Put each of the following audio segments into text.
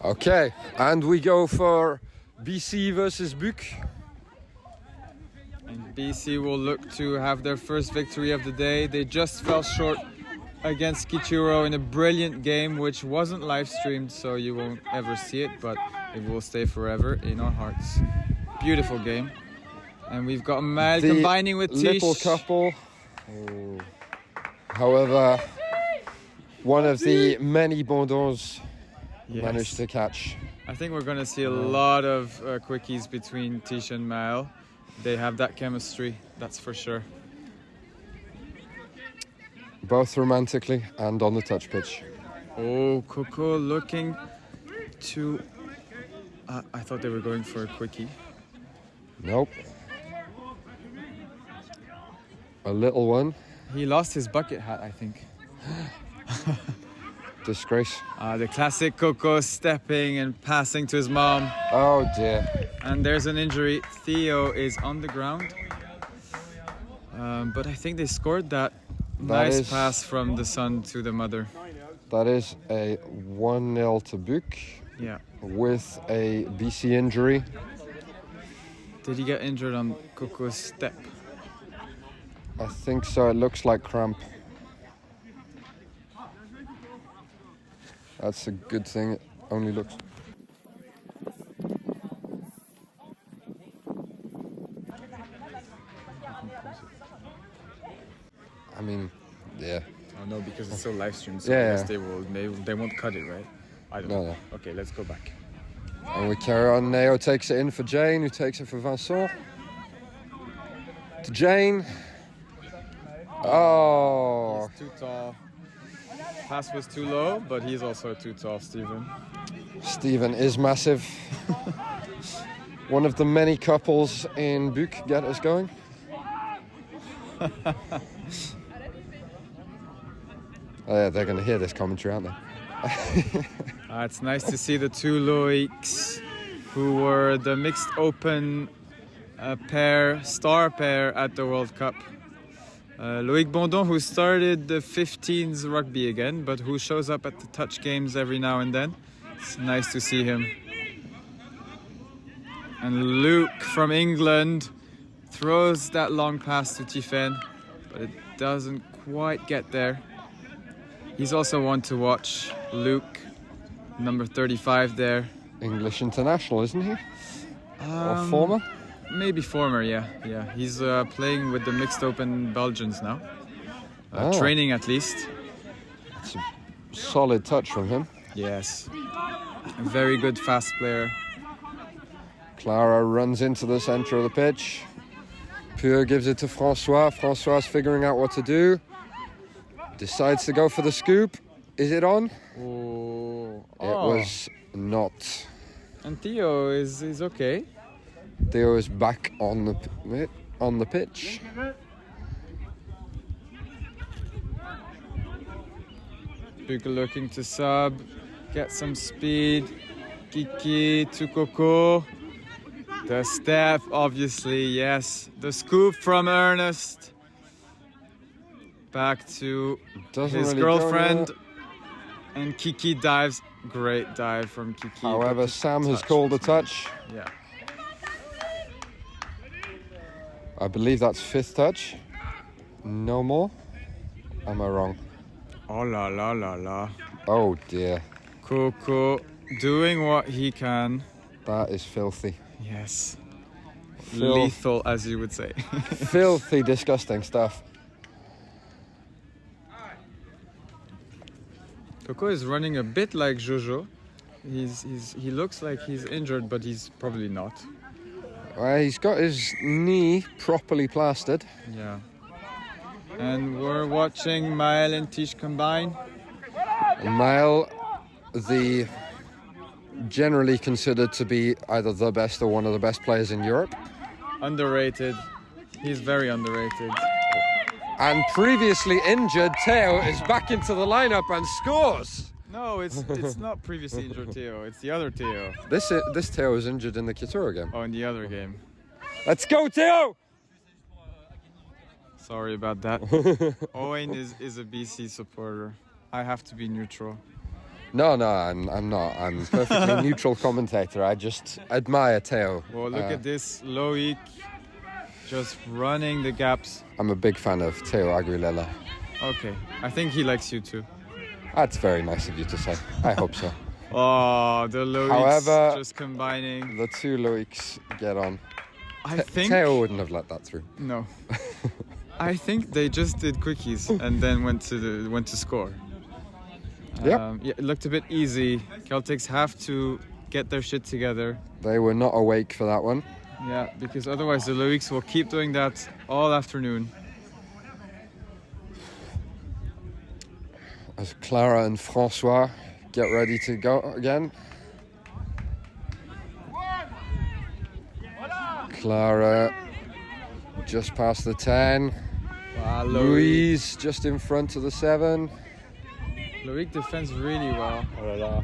Okay, and we go for BC versus Buc. And BC will look to have their first victory of the day. They just fell short against Kituro in a brilliant game, which wasn't live streamed, so you won't ever see it, but it will stay forever in our hearts. Beautiful game. And we've got Mal combining with Tish. Little couple. However, one of the many Bondons managed to catch. I think we're going to see a lot of quickies between Tish and Mal. They have that chemistry, that's for sure. Both romantically and on the touch pitch. Oh, Coco looking to... I thought they were going for a quickie. Nope. A little one. He lost his bucket hat, I think. Disgrace. The classic Coco stepping and passing to his mom. Oh dear. And there's an injury. Theo is on the ground. But I think they scored that. Nice pass from the son to the mother. That is a 1-0 to Buc. Yeah. With a BC injury. Did he get injured on Coco's step? I think so. It looks like cramp. That's a good thing. It only looks... I mean, yeah. Oh no, because it's still live streamed, so yeah. I guess they won't cut it, right? I don't know. Okay, let's go back. And we carry on. Neo takes it in for Jane, who takes it for Vincent. To Jane. Oh. He's too tall. Pass was too low, but he's also too tall, Steven. Steven is massive. One of the many couples in Buc get us going. Oh yeah, they're going to hear this commentary, aren't they? It's nice to see the two Loics, who were the mixed open star pair at the World Cup. Loic Bondon, who started the 15s rugby again, but who shows up at the touch games every now and then. It's nice to see him. And Luke from England throws that long pass to Tiffen, but it doesn't quite get there. He's also one to watch. Luke, number 35 there. English international, isn't he? Or former? Maybe former, yeah. He's playing with the mixed open Belgians now. Training at least. It's a solid touch from him. Yes. A very good fast player. Clara runs into the centre of the pitch. Pure gives it to Francois. Francois figuring out what to do. Decides to go for the scoop. Is it on? Oh. It was not. And Theo is okay. Theo is back on the pitch. Buc looking to sub, get some speed. Kiki to Coco. The step, obviously, yes. The scoop from Ernest. Back to his girlfriend. And Kiki dives. Great dive from Kiki. However, Sam has called a touch. Yeah. I believe that's fifth touch. No more? Am I wrong? Oh la la la la. Oh dear. Coco doing what he can. That is filthy. Yes. Lethal, as you would say. Filthy, disgusting stuff. Coco is running a bit like Jojo. He looks like he's injured, but he's probably not. He's got his knee properly plastered. Yeah. And we're watching Maël and Tish combine. Maël, the generally considered to be either the best or one of the best players in Europe. Underrated. He's very underrated. And previously injured Theo is back into the lineup and scores. No, it's not previously injured Theo. It's the other Theo. This Theo was injured in the Kituro game. Oh, in the other game. Let's go, Theo! Sorry about that. Owain is a BC supporter. I have to be neutral. No, I'm not. I'm a perfectly neutral commentator. I just admire Theo. Well, look at this. Loic just running the gaps. I'm a big fan of Theo Aguilera. Okay, I think he likes you too. That's very nice of you to say. I hope so. Oh, the Loics However, just combining. The two Loics get on. I think Theo wouldn't have let that through. No. I think they just did quickies and then went to score. Yep. Yeah, it looked a bit easy. Celtics have to get their shit together. They were not awake for that one. Yeah, because otherwise the Loics will keep doing that all afternoon. As Clara and Francois get ready to go again. Clara just past the 10. Wow, Louise just in front of the 7. Loic defends really well. Oh là là.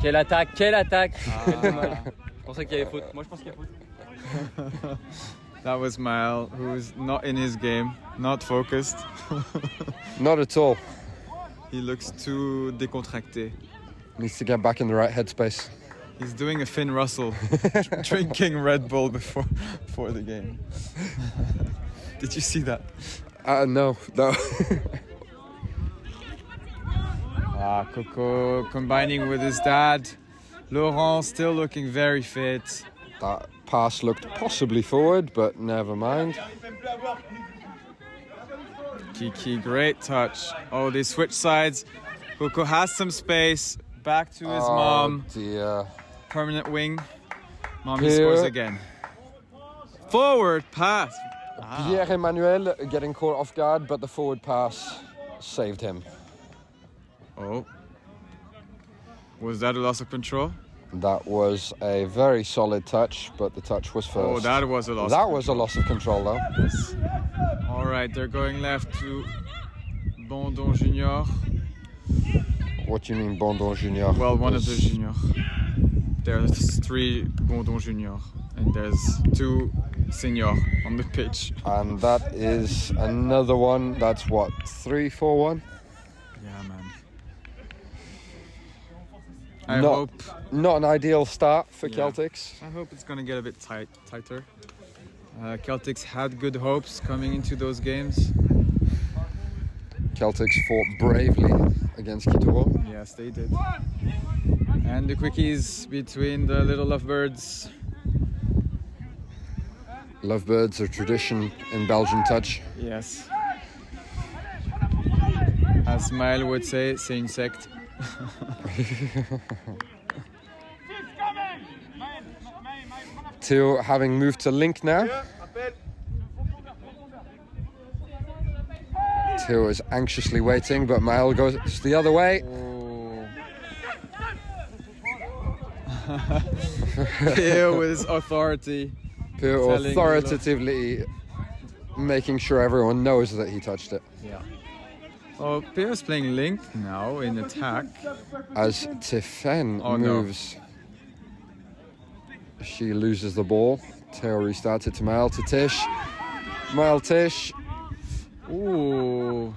Quelle attaque, quelle attaque. Quel dommage. Je pensais qu'il y avait faute. Moi je pense qu'il y a faute. That was Maël, who's not in his game, not focused. Not at all. He looks too décontracté. Needs to get back in the right headspace. He's doing a Finn Russell, drinking Red Bull before the game. Did you see that? No. Coco combining with his dad. Laurent still looking very fit. That pass looked possibly forward, but never mind. Kiki, great touch. Oh, they switch sides. Coco has some space. Back to his mom. Dear. Permanent wing. Mommy scores again. Forward pass. Pierre-Emmanuel getting caught off guard, but the forward pass saved him. Oh. Was that a loss of control? That was a very solid touch, but the touch was first. Oh, that was a loss. That was a loss of control, though. Yes. All right, they're going left to Bondon Junior. What do you mean, Bondon Junior? Well, one of the junior. There's 3 Bondon Junior, and there's 2 senior on the pitch. And that is another one. That's what, 3-4-1? Yeah, man. I hope. Not an ideal start for Yeah. Celtics. I hope it's gonna get a bit tighter. Celtics had good hopes coming into those games. Celtics fought bravely against Quito. Yes, they did. And the quickies between the little lovebirds. Lovebirds are tradition in Belgian touch. Yes. As Maël would say, c'est une secte. Theo having moved to link now. Theo is anxiously waiting, but Maël goes the other way. Here with his authority. Theo Telling authoritatively making sure everyone knows that he touched it. Yeah. Oh, Pierre's playing link now in attack. As Tiffen moves, she loses the ball. Theo restarts it to Maël, to Tish. Maël, Tish. Ooh.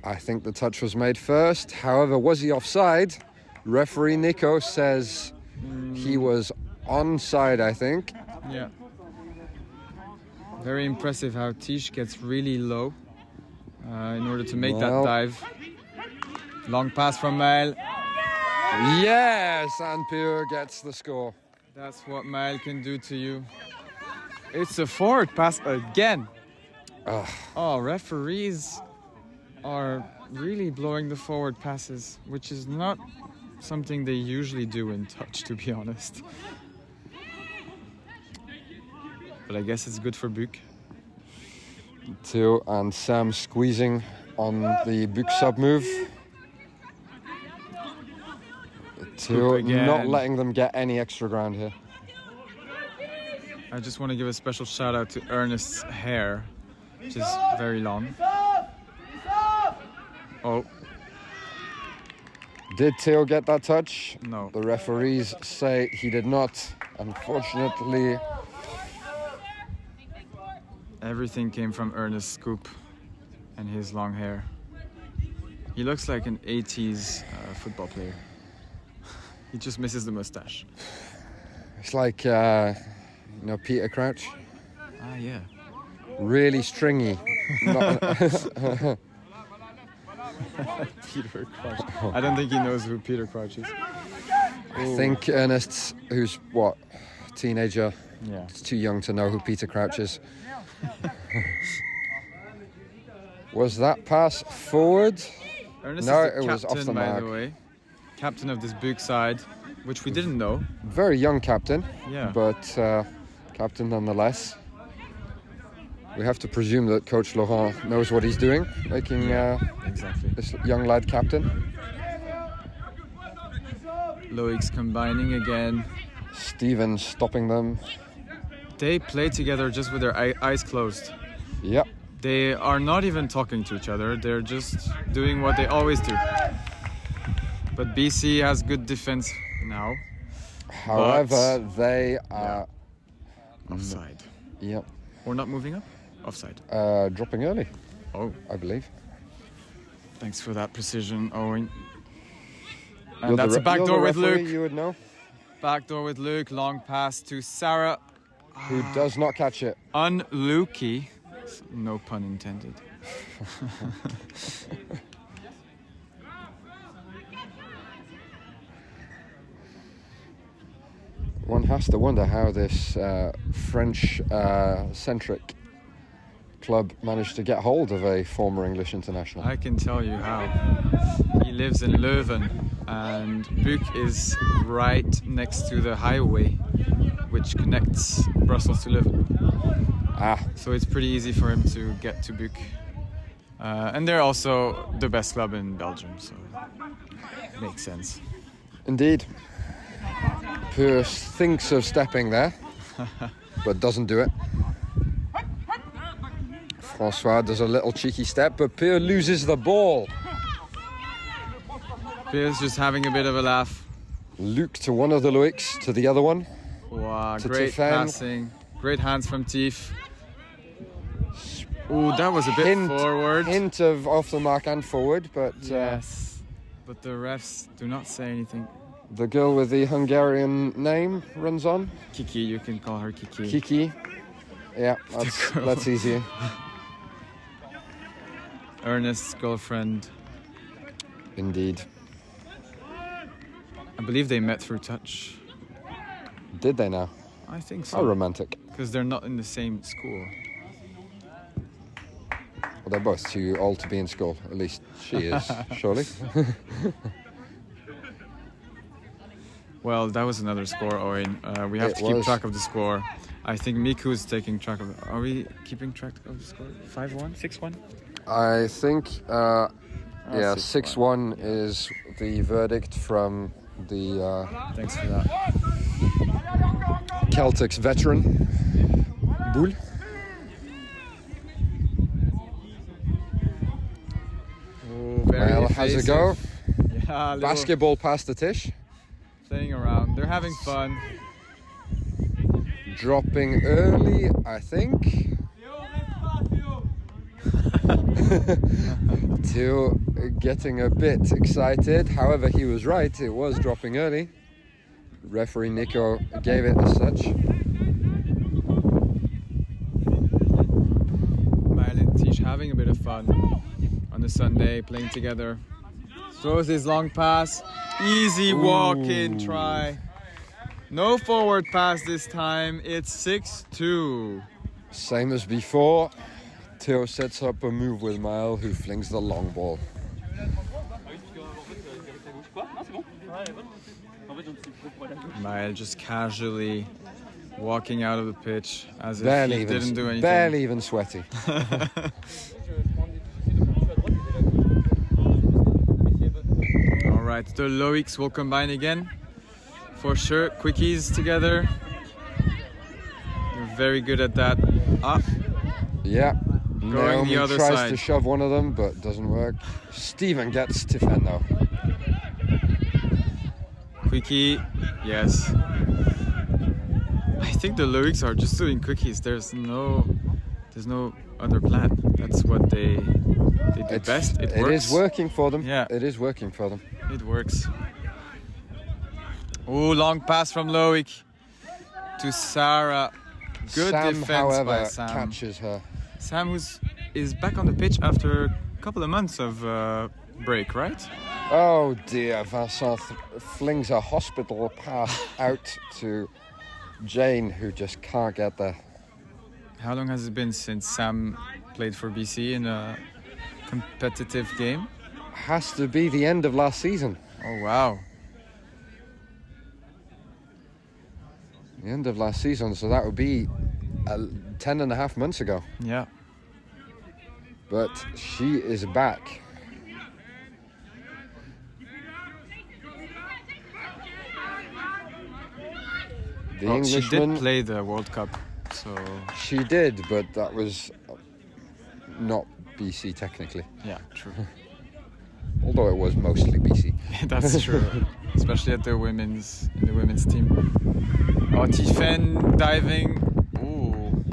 I think the touch was made first. However, was he offside? Referee Nico says he was onside, I think. Yeah. Very impressive how Tish gets really low in order to make that dive. Long pass from Maël. Yes, and Pierre gets the score. That's what Maël can do to you. It's a forward pass again. Oh, referees are really blowing the forward passes, which is not something they usually do in touch, to be honest. But I guess it's good for Buc. Theo and Sam squeezing on the Buc sub move. Theo not letting them get any extra ground here. I just want to give a special shout out to Ernest's hair, which is very long. Oh. Did Theo get that touch? No. The referees say he did not. Unfortunately, everything came from Ernest's scoop and his long hair. He looks like an 80s football player. He just misses the mustache. It's like, Peter Crouch. Ah, yeah. Really stringy. Peter Crouch. I don't think he knows who Peter Crouch is. I think Ernest, who's what, teenager, Yeah. is too young to know who Peter Crouch is. Was that pass forward? Ernest No, is the it was captain, off the by mark. the way. Captain of this big side, which we didn't know. Very young captain, Yeah. but captain nonetheless. We have to presume that Coach Laurent knows what he's doing, making Exactly. this young lad captain. Loic's combining again. Steven stopping them. They play together just with their eyes closed. Yep. They are not even talking to each other. They're just doing what they always do. But BC has good defense now. However, they are Offside. Yep. Or not moving up? Offside. Dropping early, Oh, I believe. thanks for that precision, Owain. You're And that's the a back you're door the with referee, Luke. You would know. Backdoor with Luke. Long pass to Sarah. Who does not catch it. Unlucky. No pun intended. One has to wonder how this French-centric club managed to get hold of a former English international. I can tell you how. He lives in Leuven, and Buc is right next to the highway which connects Brussels to Leuven. So it's pretty easy for him to get to Buc. And they're also the best club in Belgium, so it makes sense. Indeed. Pur thinks of stepping there, but doesn't do it. Francois does a little cheeky step, but Pur loses the ball. Pierre's just having a bit of a laugh. Luke to one of the Loics, to the other one. Wow, To great Tiffen. passing. Great hands from Tief. Ooh, that was a bit forward. Hint of off the mark and forward, but Yes, but the refs do not say anything. the girl with the Hungarian name runs on. Kiki, you can call her Kiki. Kiki. Yeah, girl. that's easy. Ernest's girlfriend. Indeed. I believe they met through touch. Did they now? I think How so. romantic. Because they're not in the same school. Well, they're both too old to be in school. At least she is, surely. Well, that was another score, Owain. We have It to keep was. track of the score. I think Miku is taking track of it. Are we keeping track of the score? 5-1? 6-1? I think, yeah, 6-1. 6-1 is the verdict from the Thanks for that. Celtics veteran, Boule. Oh, very Well, has a go. evasive. Yeah, little Basketball past the tish. playing around. They're having fun. Dropping early, I think. Till getting a bit excited. However, he was right. It was dropping early. Referee Nico gave it as such. Mile and Tish having a bit of fun on a Sunday, playing together. Throws his long pass. Easy walk-in try. No forward pass this time. It's 6-2. Same as before. Theo sets up a move with Mile, who flings the long ball. Mile just casually walking out of the pitch as if Barely he even, didn't do anything. barely even sweaty. All right, the Loics will combine again. For sure, quickies together. You're very good at that. Yeah. Going Naomi the other tries side. to shove one of them, but doesn't work. Steven gets Tiffen though. Quickie, yes. I think the Loics are just doing quickies. There's no other plan. That's what they They do best. It works. It is working for them. Yeah. It is working for them. It works. Oh, long pass from Loic to Sarah. Good Sam, defense however, by Sam. catches her. Sam is back on the pitch after a couple of months of break, right? Oh dear, Vincent flings a hospital pass out to Jane, who just can't get there. How long has it been since Sam played for BC in a competitive game? Has to be the end of last season. Oh, wow. The end of last season, so that would be 10 and a half months ago. Yeah. But she is back. The Well, she Englishman, did play the World Cup, so she did, but that was not BC technically. yeah, true. Although it was mostly BC. That's true, especially at the women's team. Oh, Tiffen diving. Ooh.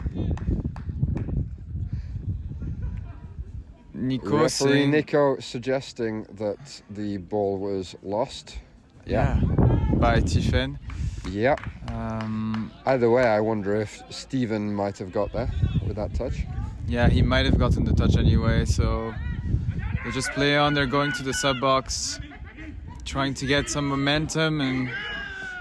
Nico Referee saying, Nico suggesting that the ball was lost. yeah, by Tiffen. Yeah. Um, Either way, I wonder if Stephen might have got there with that touch. yeah, he might have gotten the touch anyway, so they just play on. They're going to the sub box, trying to get some momentum, and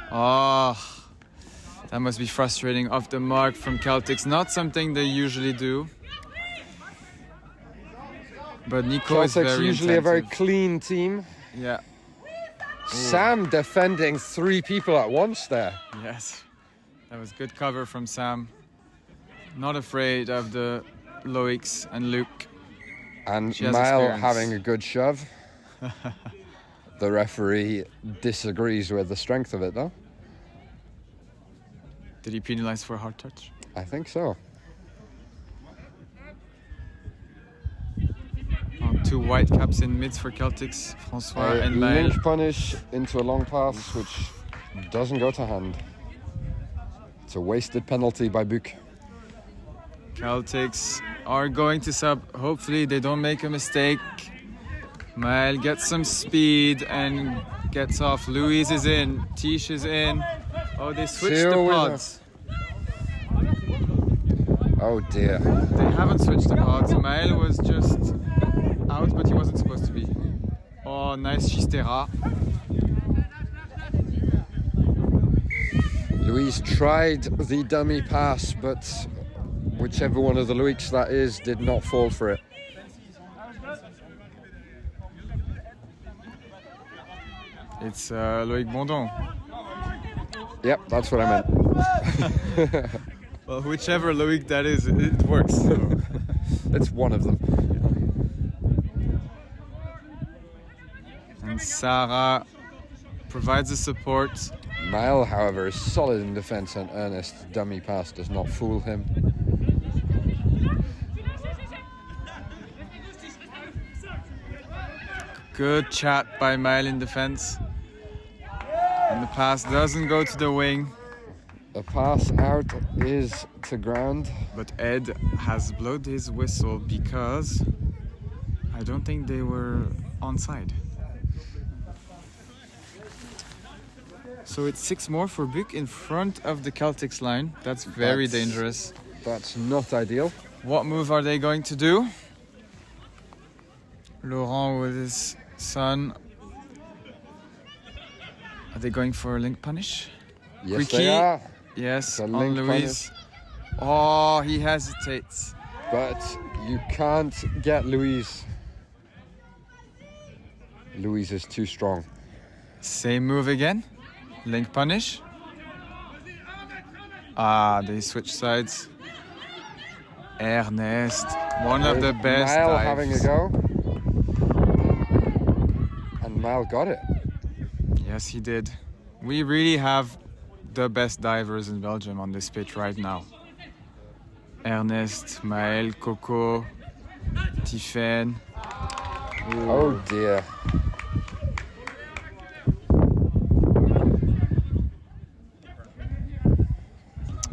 that must be frustrating. Off the mark from Celtics, not something they usually do. But Nico is Celtics very usually a very attentive. clean team. Yeah. Sam defending three people at once there. Yes, that was good cover from Sam. Not afraid of the Loics and Luke. And She has Mal experience. having a good shove. The referee disagrees with the strength of it though. Did he penalize for a hard touch? I think so. Two white caps in mids for Celtics, François and Maël. Lynch punish into a long pass, which doesn't go to hand. It's a wasted penalty by Buc. Celtics are going to sub. Hopefully they don't make a mistake. Maël gets some speed and gets off. Louise is in. Tish is in. Oh, they switched Two the winner. pods. Oh dear. They haven't switched the pods. Maël was just out, but he wasn't supposed to be. Oh, nice Chistera. Louise tried the dummy pass, but whichever one of the Luics that is did not fall for it. It's Loic Bondon. Yep, that's what I meant. Well, whichever Loic that is, it works. So. It's one of them. And Sarah provides the support. Maël, however, is solid in defense, and Ernest's dummy pass does not fool him. Good chat by Maël in defense. And the pass doesn't go to the wing. A pass out is to ground. But Ed has blown his whistle because I don't think they were onside. So it's 6 more for Buc in front of the Celtics line. That's very dangerous. That's not ideal. What move are they going to do? Laurent with his son. Are they going for a link punish? Yes, Ricky. they are. Yes, It's a on link Louise. Oh, he hesitates. But you can't get Louise. Louise is too strong. Same move again. Link punish. They switch sides. Ernest, one of the best Mal dives. having a go. And Mal got it. Yes, he did. We really have the best divers in Belgium on this pitch right now. Ernest, Maël, Coco, Tiffen. Oh dear.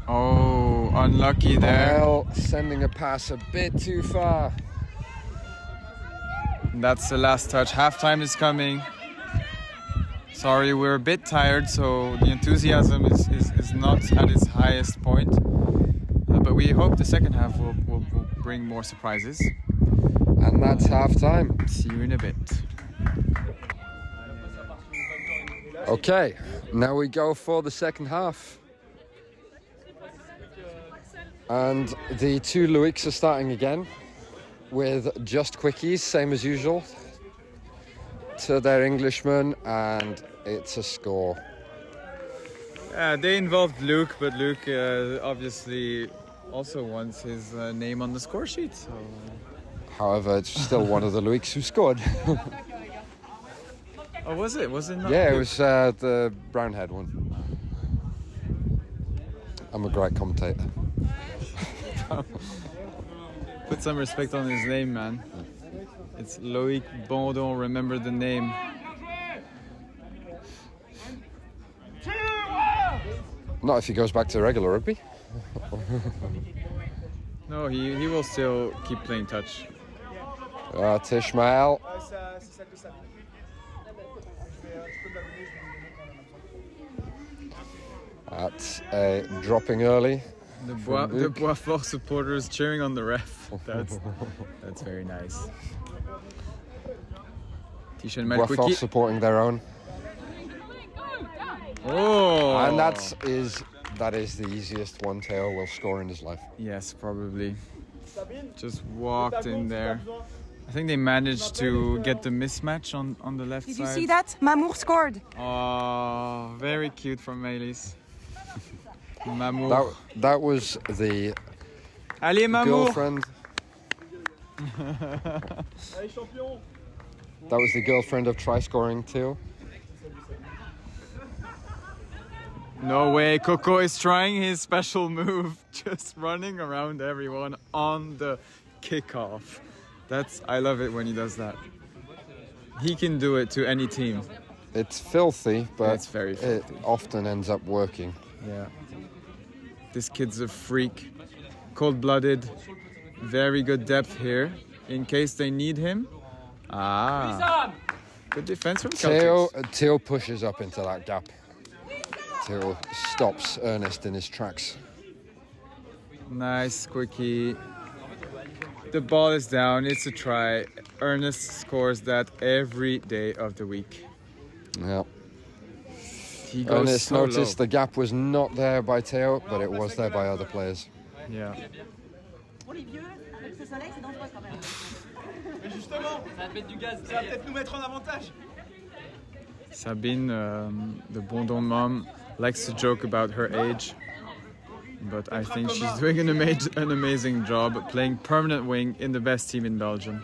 Oh, unlucky there. Mal sending a pass a bit too far. And that's the last touch. Halftime is coming. Sorry, we're a bit tired, so the enthusiasm is not at its highest point. But we hope the second half will bring more surprises. And that's half-time. See you in a bit. Okay, now we go for the second half. And the two Loics are starting again with just quickies, same as usual, to their Englishman, and it's a score. They involved Luke, but Luke obviously also wants his name on the score sheet. So. However, it's still one of the Loics who scored. Oh, was it? Was it not? Yeah, Luke? it was the brown-haired one. I'm a great commentator. Put some respect on his name, man. It's Loic Bondon, remember the name. Not if he goes back to regular rugby. No, he will still keep playing touch. Tishmael. That's dropping early. The Boisfort supporters cheering on the ref. That's very nice. Boisfort supporting their own. Oh! And that is the easiest one Theo will score in his life. Yes, probably. Just walked in there. I think they managed to get the mismatch on the left side. Did you see that? Mamour scored. Oh, very cute from Melis. Mamour. That was the Allez, Mamour. girlfriend. That was the girlfriend of try-scoring Theo. No way, Coco is trying his special move, just running around everyone on the kickoff. I love it when he does that. He can do it to any team. It's filthy, but It's very filthy. it often ends up working. Yeah. This kid's a freak. Cold-blooded. Very good depth here. In case they need him. Good defense from Celtics. Theo pushes up into that gap. Theo stops Ernest in his tracks. Nice quickie. The ball is down. It's a try. Ernest scores that every day of the week. Yeah. He goes Ernest so noticed low. the gap was not there by Theo, but it was there by other players. Yeah. Pour les vieux, avec ce soleil, c'est dangereux quand même. Mais justement, Ça va mettre du gaz. ça va peut-être nous mettre en avantage. Sabine, the Bondon mom, likes to joke about her age, but I think she's doing an amazing job playing permanent wing in the best team in Belgium.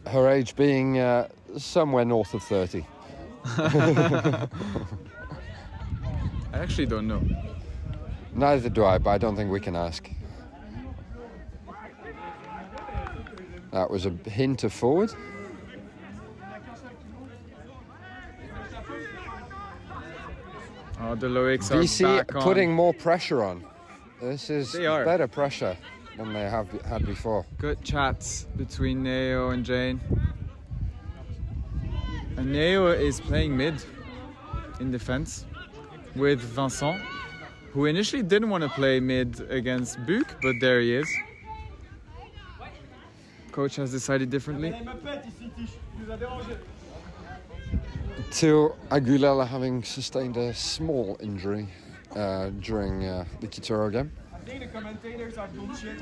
Her age being somewhere north of 30. I actually don't know. Neither do I, but I don't think we can ask. That was a hint of forward. Oh, the Loics are BC back on. putting more pressure on. This is They are. better pressure than they have had before. Good chats between Neo and Jane. And Neo is playing mid in defense with Vincent, who initially didn't want to play mid against Buc, but there he is. Coach has decided differently. Il me pète ici, Tish. Il nous a dérangé. Theo Aguilera having sustained a small injury during the Kituro game. I think the commentators are bullshit.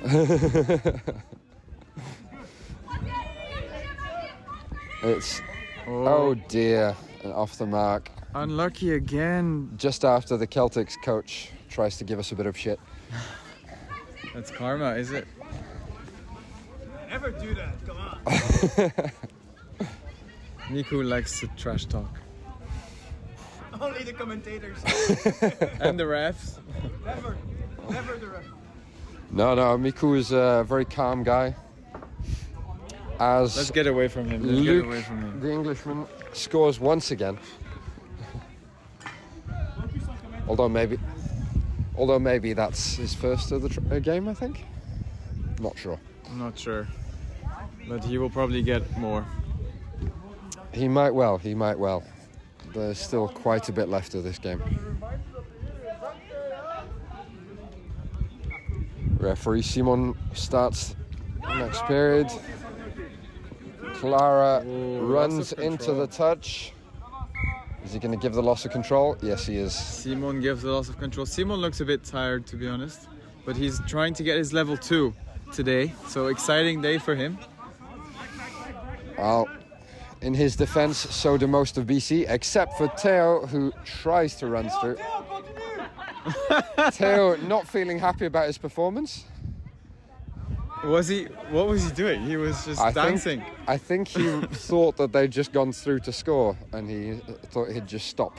It's oh dear, and off the mark. Unlucky again. Just after the Celtics coach tries to give us a bit of shit. That's karma, is it? Never do that, come on. Niku likes to trash talk. Only the commentators. And the refs. Never the ref. No, Miku is a very calm guy. As Let's get away from him. Let's Luke, get away from him. the Englishman, scores once again. Although maybe that's his first of the game, I think. Not sure. I'm not sure. but he will probably get more. He might well, he might well. There's still quite a bit left of this game. Referee Simon starts the next period. Clara runs into the touch. Is he going to give the loss of control? Yes, he is. Simon gives the loss of control. Simon looks a bit tired, to be honest, but he's trying to get his level 2 today. So exciting day for him. Well, in his defense, so do most of BC, except for Theo, who tries to run through. Theo not feeling happy about his performance. What was he doing? He was just dancing. I think he thought that they'd just gone through to score, and he thought he'd just stop.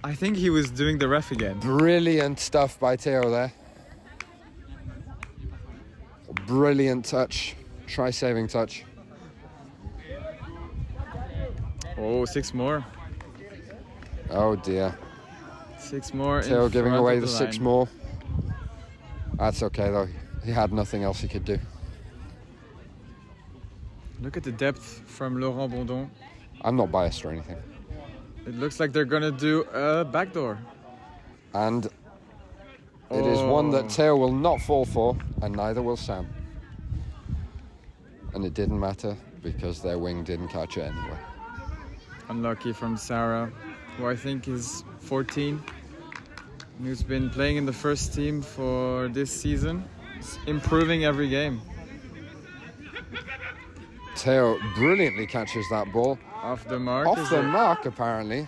I think he was doing the ref again. Brilliant stuff by Theo there. Brilliant touch. Try-saving touch. Oh, 6 more. Oh dear. 6 more. Theo giving away the 6 line. more. That's okay though. He had nothing else he could do. Look at the depth from Laurent Bondon. I'm not biased or anything. It looks like they're gonna do a backdoor. And it is one that Theo will not fall for, and neither will Sam. And it didn't matter because their wing didn't catch it anyway. Unlucky from Sarah, who I think is 14, who's been playing in the first team for this season, improving every game. Theo brilliantly catches that ball. Off the mark. Off the mark, apparently.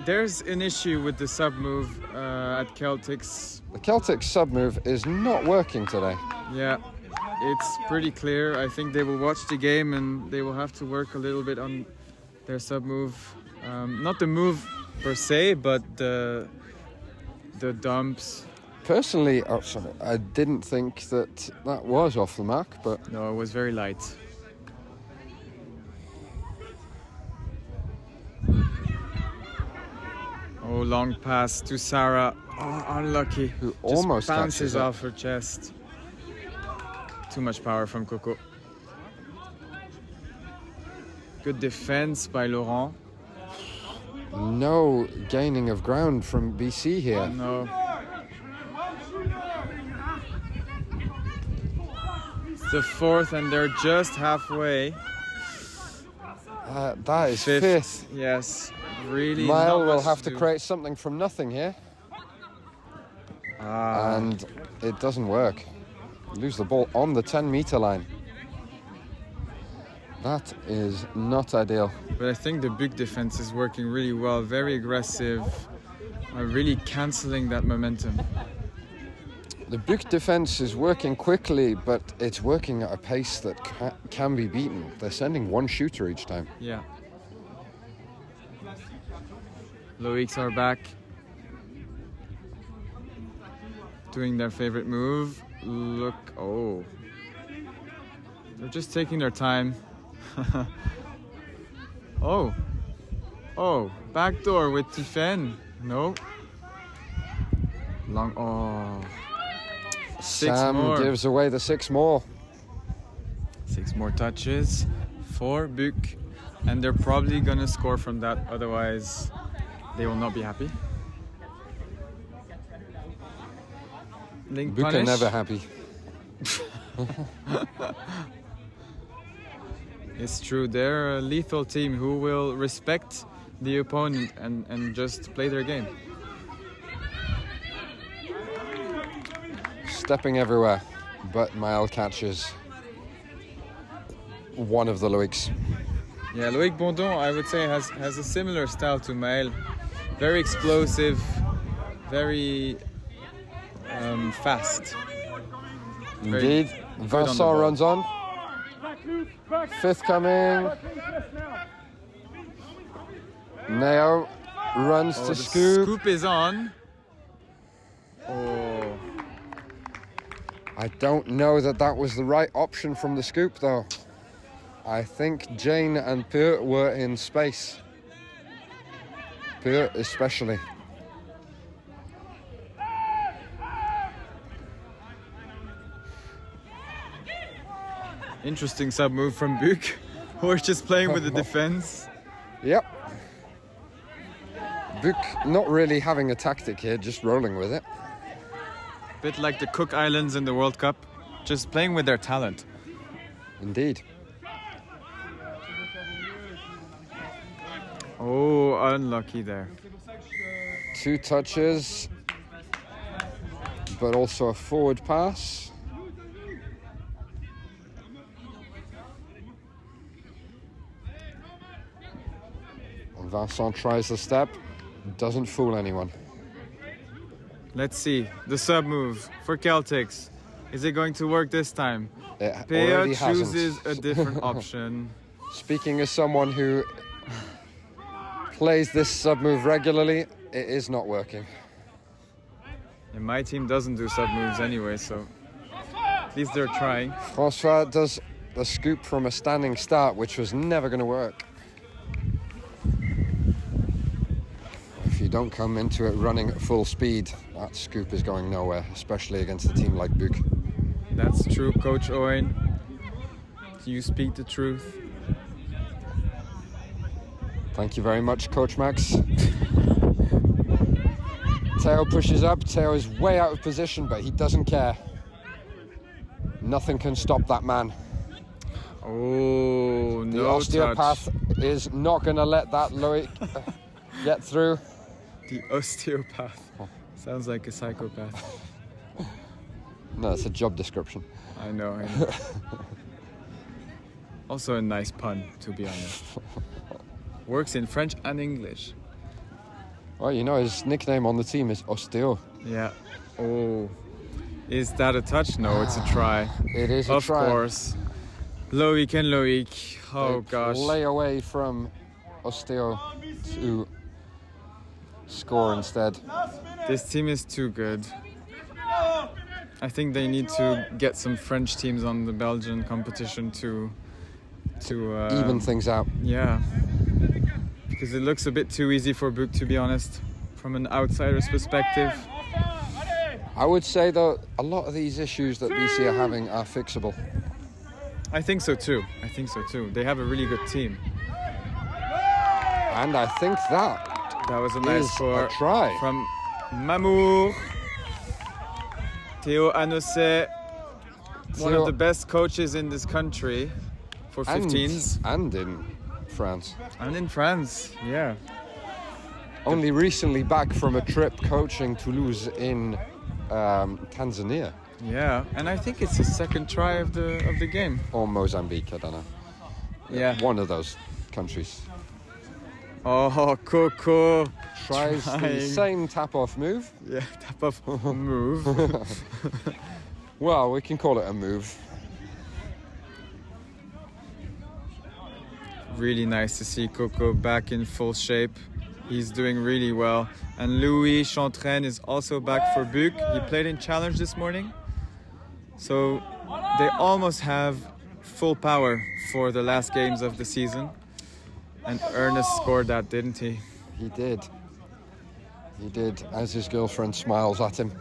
There's an issue with the sub move at Celtics. The Celtics sub move is not working today. Yeah, it's pretty clear. I think they will watch the game and they will have to work a little bit on their sub move. Not the move per se, but the dumps. Personally, I didn't think that was off the mark, but No, it was very light. Oh, long pass to Sarah. Oh, unlucky. Who Just almost bounces catches it. off her chest. Too much power from Coco. Good defense by Laurent. no gaining of ground from BC here. No. It's the 4th and they're just halfway. That is fifth. Yes. Really. Mile not will much have to do. create something from nothing here. And it doesn't work. Lose the ball on the 10-meter line. That is not ideal. But I think the big defense is working really well, very aggressive, really cancelling that momentum. The Buc defense is working quickly, but it's working at a pace that can be beaten. They're sending one shooter each time. Yeah. Loics are back. Doing their favorite move. Look, oh. They're just taking their time. Oh, backdoor with Tiffen. No. Long, oh. Sam more. gives away the 6 more. 6 more touches for Buc. And they're probably gonna score from that, otherwise they will not be happy. Link Buc are punish. never happy. It's true, they're a lethal team who will respect the opponent and just play their game. Stepping everywhere, but Mael catches one of the Loics. Yeah, Loic Bondon, I would say, has a similar style to Maël. Very explosive, very fast. Very Indeed. good on the Vincent ball. runs on. 5th coming. Neo runs Oh, to the scoop. scoop is on. Oh, I don't know that was the right option from the scoop, though. I think Jane and Pur were in space. Pur especially. Interesting sub move from Buc. We're just playing with the defense. Yep. Buc not really having a tactic here, just rolling with it. Bit like the Cook Islands in the World Cup, just playing with their talent. Indeed. Oh, unlucky there. 2 touches, but also a forward pass. And Vincent tries the step, doesn't fool anyone. Let's see, the sub move for Celtics. Is it going to work this time? It Pea already chooses hasn't. a different option. Speaking as someone who plays this sub move regularly, it is not working. And my team doesn't do sub moves anyway, so at least they're trying. Francois does the scoop from a standing start, which was never going to work. If you don't come into it running at full speed, that scoop is going nowhere, especially against a team like Buc. That's true, Coach Owain. You speak the truth. Thank you very much, Coach Max. Theo pushes up. Theo is way out of position, but he doesn't care. Nothing can stop that man. Oh, The no osteopath touch. is not going to let that Loic get through. The osteopath. Sounds like a psychopath. No, it's a job description. I know, I know. Also a nice pun, to be honest. Works in French and English. Well, you know, his nickname on the team is Osteo. Yeah. Oh. Is that a touch? No, it's a try. It is a Of try. course. Loic and Loic. Oh, They gosh. play away from Osteo to score instead. This team is too good. I think they need to get some French teams on the Belgian competition to Even things out. Yeah. Because it looks a bit too easy for Buc, to be honest, from an outsider's perspective. I would say, though, a lot of these issues that BC are having are fixable. I think so too. They have a really good team. And I think that That was a nice is score a try. from Mamour. Theo Anosset, one Theo- of the best coaches in this country for 15s. And in France. And in France, yeah. Only recently back from a trip coaching Toulouse in Tanzania. Yeah, and I think it's his second try of the game. Or Mozambique, I don't know. Yeah. One of those countries. Oh, Coco. Tries the Trying. same tap-off move. Yeah, tap off move. Well, we can call it a move. Really nice to see Coco back in full shape. He's doing really well. And Louis Chantraine is also back for Buc. He played in Challenge this morning. So they almost have full power for the last games of the season. And Ernest scored that, didn't he? He did. He did, as his girlfriend smiles at him.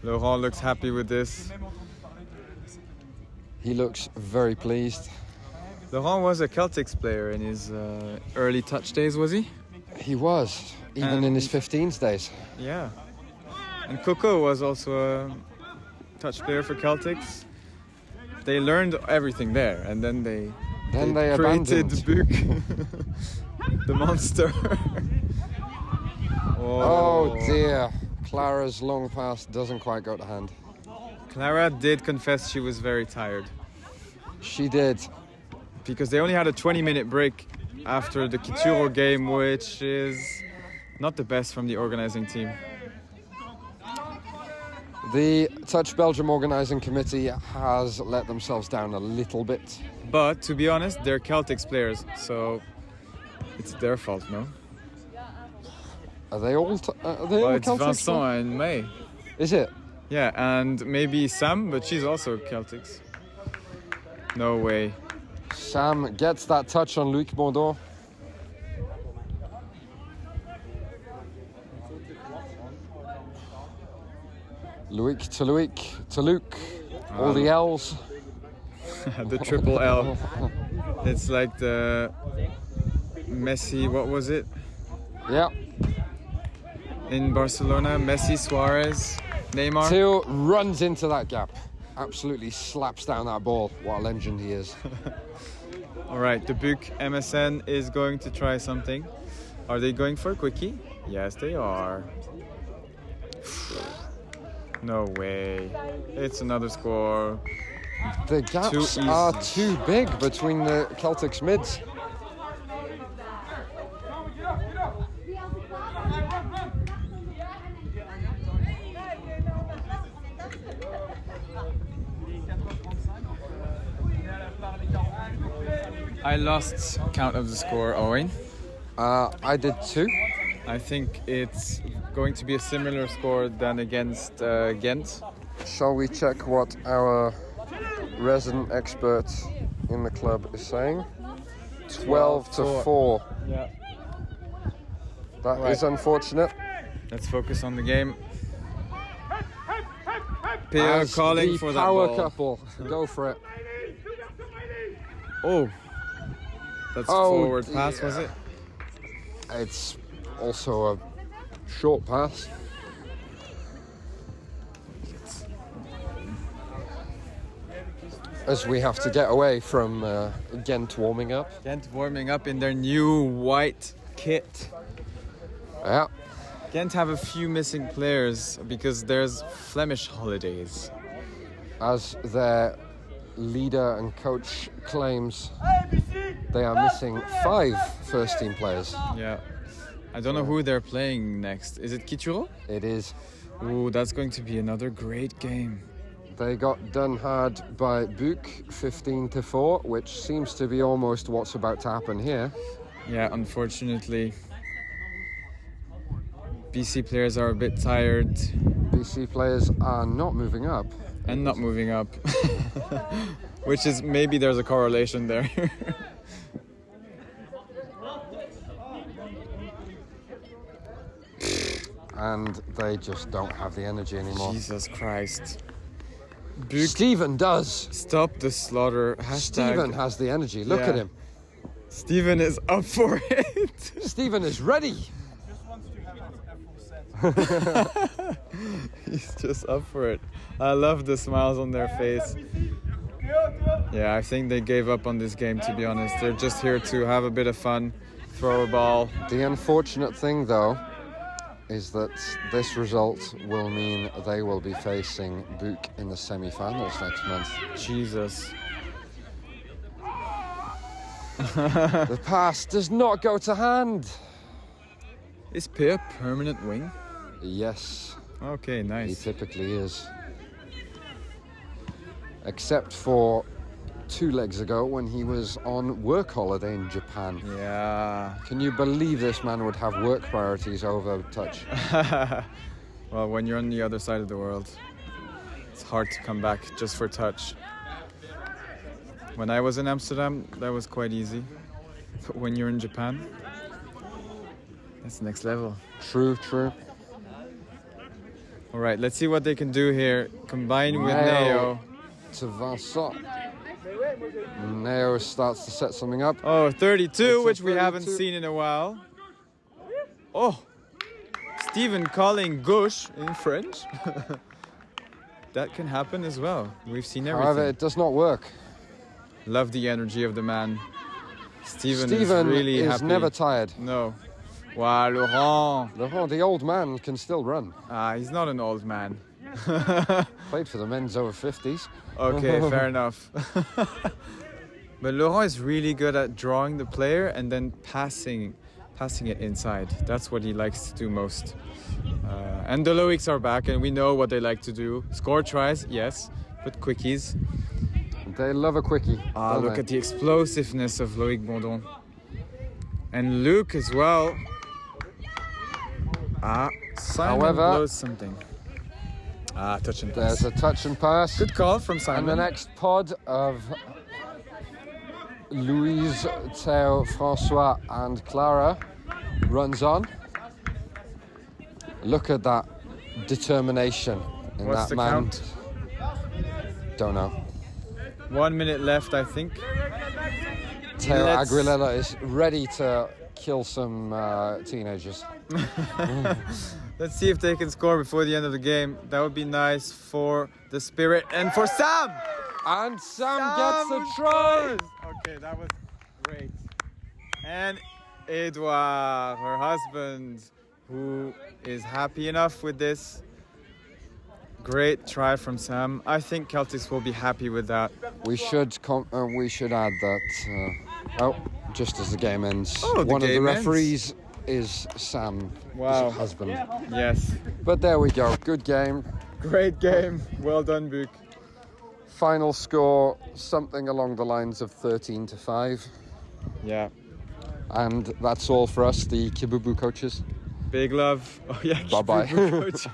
Laurent looks happy with this. He looks very pleased. Laurent was a Celtics player in his early touch days, was he? He was, even in his 15s days. Yeah. And Coco was also a touch player for Celtics. They learned everything there, and then they created abandoned. Buc, the monster. Oh dear. Clara's long pass doesn't quite go to hand. Clara did confess she was very tired She did. because they only had a 20-minute break after the Kituro game, which is not the best from the organizing team. The Touch Belgium organising committee has let themselves down a little bit. But to be honest, they're Celtics players, so it's their fault, no? Are they all? Well, it's Celtics? Vincent and May. Is it? Yeah, and maybe Sam, but she's also Celtics. No way. Sam gets that touch on Loic Bondon. Loic to Luke. All the L's. The triple L. It's like the Messi, what was it? Yeah. In Barcelona, Messi, Suarez, Neymar. Theo runs into that gap. Absolutely slaps down that ball. What a legend he is. All right, the Buc MSN is going to try something. Are they going for a quickie? Yes, they are. No way. It's another score. The gaps are too big between the Celtics mids. I lost count of the score, Owain. I did too. I think it's going to be a similar score than against Ghent. Shall we check what our resident expert in the club is saying? 12-4. Yeah. That is unfortunate. Let's focus on the game. Pierre As calling the for that power ball. couple. Go for it. Oh, that's Oh, forward pass, dear. was it? It's also a short pass. As we have to get away from Ghent warming up. Ghent warming up in their new white kit. Yeah. Ghent have a few missing players because there's Flemish holidays. As their leader and coach claims, they are missing 5 first-team players. Yeah. I don't know who they're playing next. Is it Kituro? It is. Ooh, that's going to be another great game. They got done hard by Buc, 15-4, which seems to be almost what's about to happen here. Yeah, unfortunately. BC players are a bit tired BC players are not moving up. and not moving up. Which is, maybe there's a correlation there. And they just don't have the energy anymore. Jesus Christ. Buc, Stephen does. stop the slaughter. Hashtag. Stephen has the energy. Look Yeah. at him. Steven is up for it. Stephen is ready. Just wants to have his full set. He's just up for it. I love the smiles on their face. Yeah, I think they gave up on this game, to be honest. They're just here to have a bit of fun, throw a ball. The unfortunate thing, though, is that this result will mean they will be facing Buc in the semi-finals next month. Jesus. The pass does not go to hand. Is Pe a permanent wing? Yes, Okay, he nice. typically is. Except for 2 legs ago when he was on work holiday in Japan. Yeah. Can you believe this man would have work priorities over touch? Well, when you're on the other side of the world, it's hard to come back just for touch. When I was in Amsterdam, that was quite easy. But when you're in Japan, that's next level. True, true. All right, let's see what they can do here. Combine with Neo. Neo. To Vincent. Neo starts to set something up. Oh, 32, It's a which we haven't 32. seen in a while. Oh, Steven calling gauche in French. That can happen as well. We've seen everything. However, it does not work. Love the energy of the man. Steven Stephen is really happy. never tired. No. Wow, Laurent. Laurent, the old man, can still run. He's not an old man. Played for the men's over 50s. Okay, fair enough. But Laurent is really good at drawing the player and then passing it inside. That's what he likes to do most. And the Loics are back, and we know what they like to do. Score tries, yes, but quickies. They love a quickie. don't Look they? at the explosiveness of Loic Bondon. And Luke as well. Simon However- blows something. Touch and There's pass. a touch and pass. Good call from And Simon. the next pod of Louise, Theo, Francois and Clara runs on. Look at that determination. in What's that the man. count? Don't know. 1 minute left, I think. Teo Let's- Aguilera is ready to kill some teenagers. Let's see if they can score before the end of the game. That would be nice for the spirit and for Sam. And Sam gets the try. Okay, that was great. And Edouard, her husband, who is happy enough with this. Great try from Sam. I think Celtics will be happy with that. We should add that. Just as the game ends, Oh, the one of the game ends. referees is Sam, Wow. his husband. Yes. But there we go. Good game. Great game. Well done, Buc. Final score something along the lines of 13-5, Yeah. and that's all for us, the Kibubu coaches. Big love. Oh yeah. Bye-bye. Coaches.